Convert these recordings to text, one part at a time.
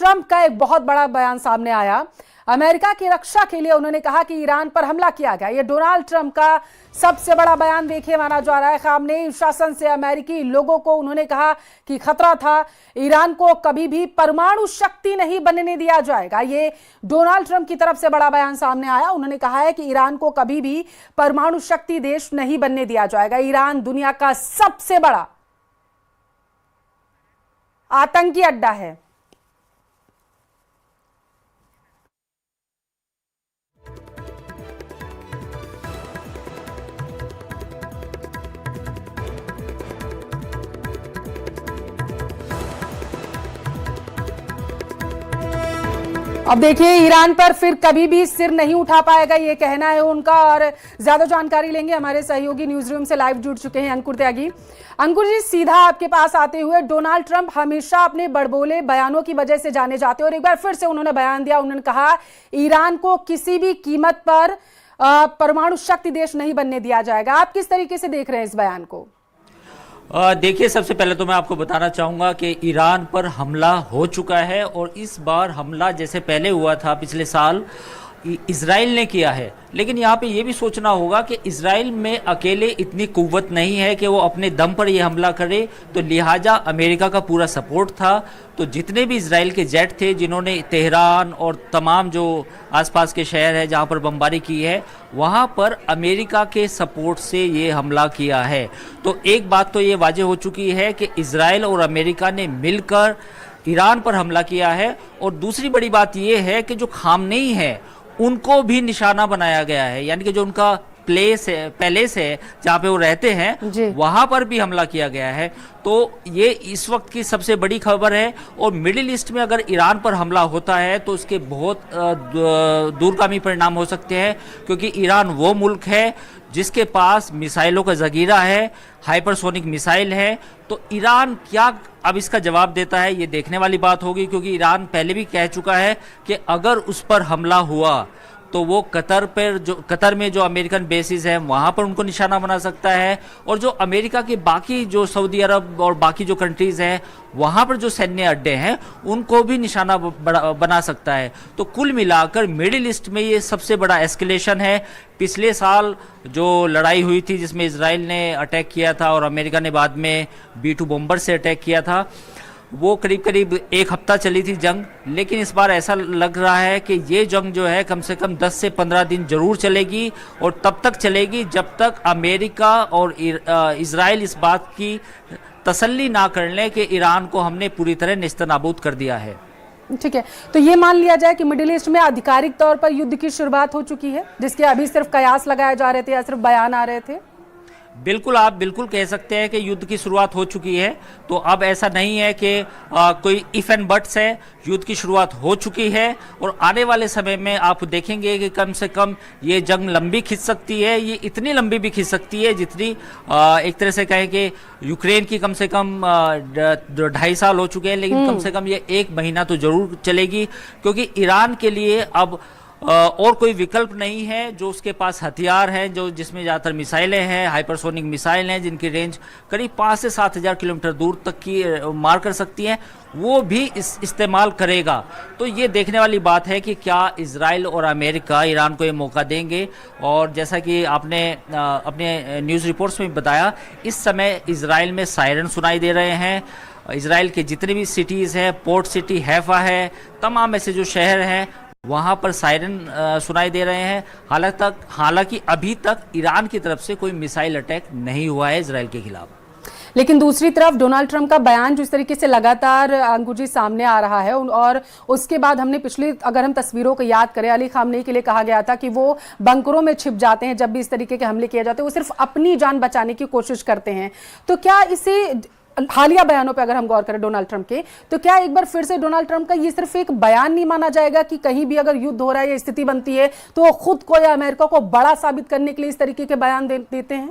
Trump का एक बहुत बड़ा बयान सामने आया। अमेरिका की रक्षा के लिए उन्होंने कहा कि ईरान पर हमला किया गया। ये डोनाल्ड ट्रंप का सबसे बड़ा बयान देखिए माना जा रहा है। खामनेई शासन से अमेरिकी लोगों को उन्होंने कहा कि खतरा था, ईरान को कभी भी परमाणु शक्ति नहीं बनने दिया जाएगा। ये डोनाल्ड ट्रंप की तरफ से बड़ा बयान सामने आया। उन्होंने कहा है कि ईरान को कभी भी परमाणु शक्ति देश नहीं बनने दिया जाएगा। ईरान दुनिया का सबसे बड़ा आतंकी अड्डा है। अब देखिए ईरान पर फिर कभी भी सिर नहीं उठा पाएगा, ये कहना है उनका। और ज्यादा जानकारी लेंगे, हमारे सहयोगी न्यूज रूम से लाइव जुड़ चुके हैं अंकुर त्यागी। अंकुर जी, सीधा आपके पास आते हुए, डोनाल्ड ट्रंप हमेशा अपने बड़बोले बयानों की वजह से जाने जाते हैं और एक बार फिर से उन्होंने बयान दिया। उन्होंने कहा ईरान को किसी भी कीमत पर परमाणु शक्ति देश नहीं बनने दिया जाएगा। आप किस तरीके से देख रहे हैं इस बयान को? देखिए, सबसे पहले तो मैं आपको बताना चाहूँगा कि ईरान पर हमला हो चुका है और इस बार हमला जैसे पहले हुआ था पिछले साल इजराइल ने किया है। लेकिन यहाँ पे ये भी सोचना होगा कि इजराइल में अकेले इतनी कुव्वत नहीं है कि वो अपने दम पर ये हमला करे, तो लिहाजा अमेरिका का पूरा सपोर्ट था। तो जितने भी इजराइल के जेट थे जिन्होंने तेहरान और तमाम जो आसपास के शहर है जहाँ पर बमबारी की है, वहाँ पर अमेरिका के सपोर्ट से ये हमला किया है। तो एक बात तो ये वाज़ेह हो चुकी है कि इजराइल और अमेरिका ने मिलकर ईरान पर हमला किया है। और दूसरी बड़ी बात ये है कि जो खामनेई है उनको भी निशाना बनाया गया है, यानी कि जो उनका पैलेस है जहाँ पे वो रहते हैं, वहां पर भी हमला किया गया है। तो ये इस वक्त की सबसे बड़ी खबर है। और मिडिल ईस्ट में अगर ईरान पर हमला होता है तो उसके बहुत दूरगामी परिणाम हो सकते हैं, क्योंकि ईरान वो मुल्क है जिसके पास मिसाइलों का जगीरा है, हाइपरसोनिक मिसाइल है। तो ईरान क्या अब इसका जवाब देता है, ये देखने वाली बात होगी, क्योंकि ईरान पहले भी कह चुका है कि अगर उस पर हमला हुआ तो वो कतर में जो अमेरिकन बेसिस हैं वहाँ पर उनको निशाना बना सकता है, और जो अमेरिका के बाकी जो सऊदी अरब और बाकी जो कंट्रीज़ हैं वहाँ पर जो सैन्य अड्डे हैं उनको भी निशाना बना सकता है। तो कुल मिलाकर मिडिल ईस्ट में ये सबसे बड़ा एस्केलेशन है। पिछले साल जो लड़ाई हुई थी जिसमें इजराइल ने अटैक किया था और अमेरिका ने बाद में B-2 बॉम्बर से अटैक किया था, वो करीब करीब एक हफ्ता चली थी जंग। लेकिन इस बार ऐसा लग रहा है कि ये जंग जो है कम से कम 10 से 15 दिन जरूर चलेगी, और तब तक चलेगी जब तक अमेरिका और इजराइल इस बात की तसल्ली ना कर लें कि ईरान को हमने पूरी तरह नेस्तनाबूद कर दिया है। ठीक है, तो ये मान लिया जाए कि मिडिल ईस्ट में आधिकारिक तौर पर युद्ध की शुरुआत हो चुकी है, जिसके अभी सिर्फ कयास लगाए जा रहे थे या सिर्फ बयान आ रहे थे? बिल्कुल, आप बिल्कुल कह सकते हैं कि युद्ध की शुरुआत हो चुकी है। तो अब ऐसा नहीं है कि कोई इफ एंड बट्स है, युद्ध की शुरुआत हो चुकी है। और आने वाले समय में आप देखेंगे कि कम से कम ये जंग लंबी खिंच सकती है। ये इतनी लंबी भी खिंच सकती है जितनी एक तरह से कहें कि यूक्रेन की कम से कम 2.5 साल हो चुके हैं, लेकिन कम से कम ये 1 महीना तो जरूर चलेगी, क्योंकि ईरान के लिए अब और कोई विकल्प नहीं है। जो उसके पास हथियार हैं, जो जिसमें ज़्यादातर मिसाइलें हैं, हाइपरसोनिक मिसाइल हैं जिनकी रेंज करीब 5 से 7 हज़ार किलोमीटर दूर तक की मार कर सकती हैं, वो भी इस्तेमाल करेगा। तो ये देखने वाली बात है कि क्या इजराइल और अमेरिका ईरान को ये मौका देंगे। और जैसा कि आपने अपने न्यूज़ रिपोर्ट्स में बताया, इस समय इजराइल में सायरन सुनाई दे रहे हैं। इजराइल के जितने भी सिटीज़ हैं, पोर्ट सिटी हैफा है, तमाम ऐसे जो शहर हैं वहाँ पर सायरन सुनाई दे रहे हैं। हालांकि अभी तक ईरान की तरफ से कोई मिसाइल अटैक नहीं हुआ है इजराइल के खिलाफ। लेकिन दूसरी तरफ डोनाल्ड ट्रंप का बयान जिस तरीके से लगातार अंकुर जी सामने आ रहा है, और उसके बाद हमने अगर हम तस्वीरों को याद करें, अली खामनेई के लिए कहा गया था कि वो बंकरों में छिप जाते हैं जब भी इस तरीके के हमले किए जाते हैं, वो सिर्फ अपनी जान बचाने की कोशिश करते हैं। तो क्या इसे हालिया बयानों पे अगर हम गौर करें डोनाल्ड ट्रंप के, तो क्या एक बार फिर से डोनाल्ड ट्रंप का ये सिर्फ एक बयान नहीं माना जाएगा कि कहीं भी अगर युद्ध हो रहा है या स्थिति बनती है तो वो खुद को या अमेरिका को बड़ा साबित करने के लिए इस तरीके के बयान देते हैं?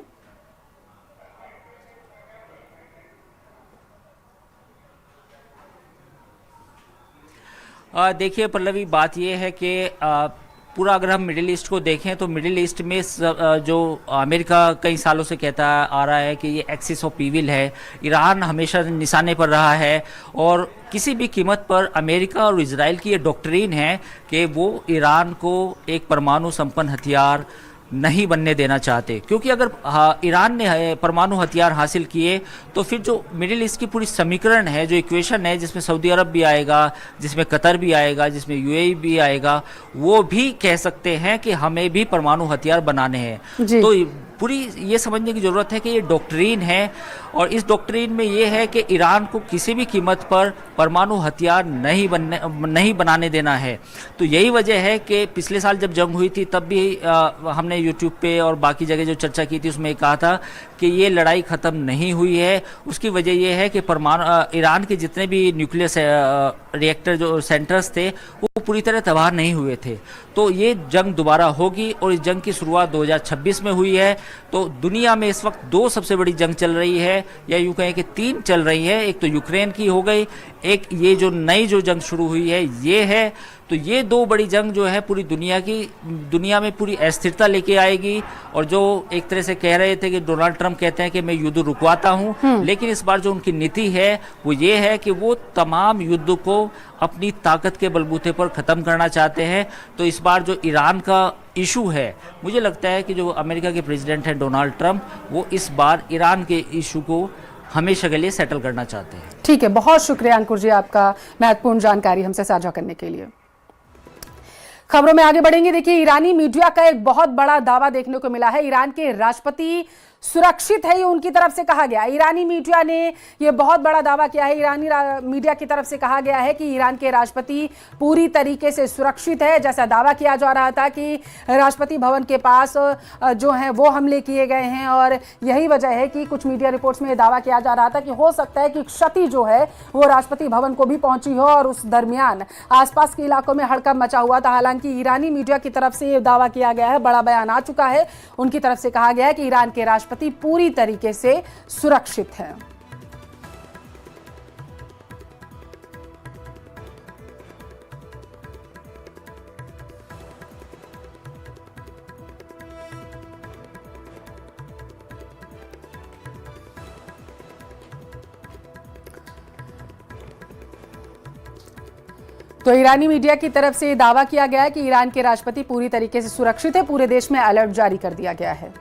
देखिए पल्लवी, बात यह है कि पूरा अगर हम मिडिल ईस्ट को देखें तो मिडिल ईस्ट में जो अमेरिका कई सालों से कहता आ रहा है कि ये एक्सिस ऑफ ईविल है, ईरान हमेशा निशाने पर रहा है और किसी भी कीमत पर अमेरिका और इजराइल की ये डॉक्ट्रिन है कि वो ईरान को एक परमाणु संपन्न हथियार नहीं बनने देना चाहते, क्योंकि अगर ईरान ने परमाणु हथियार हासिल किए तो फिर जो मिडिल ईस्ट की पूरी समीकरण है, जो इक्वेशन है, जिसमें सऊदी अरब भी आएगा, जिसमें कतर भी आएगा, जिसमें यूएई भी आएगा, वो भी कह सकते हैं कि हमें भी परमाणु हथियार बनाने हैं। तो पूरी ये समझने की ज़रूरत है कि ये डॉक्ट्रीन है और इस डॉक्ट्रीन में ये है कि ईरान को किसी भी कीमत पर परमाणु हथियार नहीं बनाने देना है। तो यही वजह है कि पिछले साल जब जंग हुई थी तब भी हमने यूट्यूब पे और बाकी जगह जो चर्चा की थी उसमें कहा था कि ये लड़ाई ख़त्म नहीं हुई है। उसकी वजह ये है कि ईरान के जितने भी न्यूक्लियर रिएक्टर जो सेंटर्स थे वो पूरी तरह तबाह नहीं हुए थे। तो ये जंग दोबारा होगी और इस जंग की शुरुआत 2026 में हुई है। तो दुनिया में इस वक्त 2 सबसे बड़ी जंग चल रही है, या यूँ कहें कि 3 चल रही है। एक तो यूक्रेन की हो गई, एक ये जो नई जो जंग शुरू हुई है ये है। तो ये 2 बड़ी जंग जो है पूरी दुनिया में पूरी अस्थिरता लेके आएगी। और जो एक तरह से कह रहे थे कि डोनाल्ड ट्रंप कहते हैं कि मैं युद्ध रुकवाता हूं, लेकिन इस बार जो उनकी नीति है वो ये है कि वो तमाम युद्ध को अपनी ताकत के बलबूते पर ख़त्म करना चाहते हैं। तो इस बार जो ईरान का इशू है, मुझे लगता है कि जो अमेरिका के प्रेसिडेंट हैं डोनाल्ड ट्रंप, वो इस बार ईरान के इशू को हमेशा के लिए सेटल करना चाहते हैं। ठीक है, बहुत शुक्रिया अंकुर जी आपका महत्वपूर्ण जानकारी हमसे साझा करने के लिए। खबरों में आगे बढ़ेंगे। देखिए, ईरानी मीडिया का एक बहुत बड़ा दावा देखने को मिला है। ईरान के राष्ट्रपति सुरक्षित है, ये उनकी तरफ से कहा गया। ईरानी मीडिया ने ये बहुत बड़ा दावा किया है। ईरानी मीडिया की तरफ से कहा गया है कि ईरान के राष्ट्रपति पूरी तरीके से सुरक्षित है। जैसा दावा किया जा रहा था कि राष्ट्रपति भवन के पास जो है वो हमले किए गए हैं, और यही वजह है कि कुछ मीडिया रिपोर्ट्स में ये दावा किया जा रहा था कि हो सकता है कि क्षति जो है वो राष्ट्रपति भवन को भी पहुंची हो और उस दरमियान आसपास के इलाकों में हड़कंप मचा हुआ था। हालांकि ईरानी मीडिया की तरफ से ये दावा किया गया है, बड़ा बयान आ चुका है। उनकी तरफ से कहा गया है कि ईरान के राष्ट्रपति पूरी तरीके से सुरक्षित है। तो ईरानी मीडिया की तरफ से दावा किया गया है कि ईरान के राष्ट्रपति पूरी तरीके से सुरक्षित है। पूरे देश में अलर्ट जारी कर दिया गया है।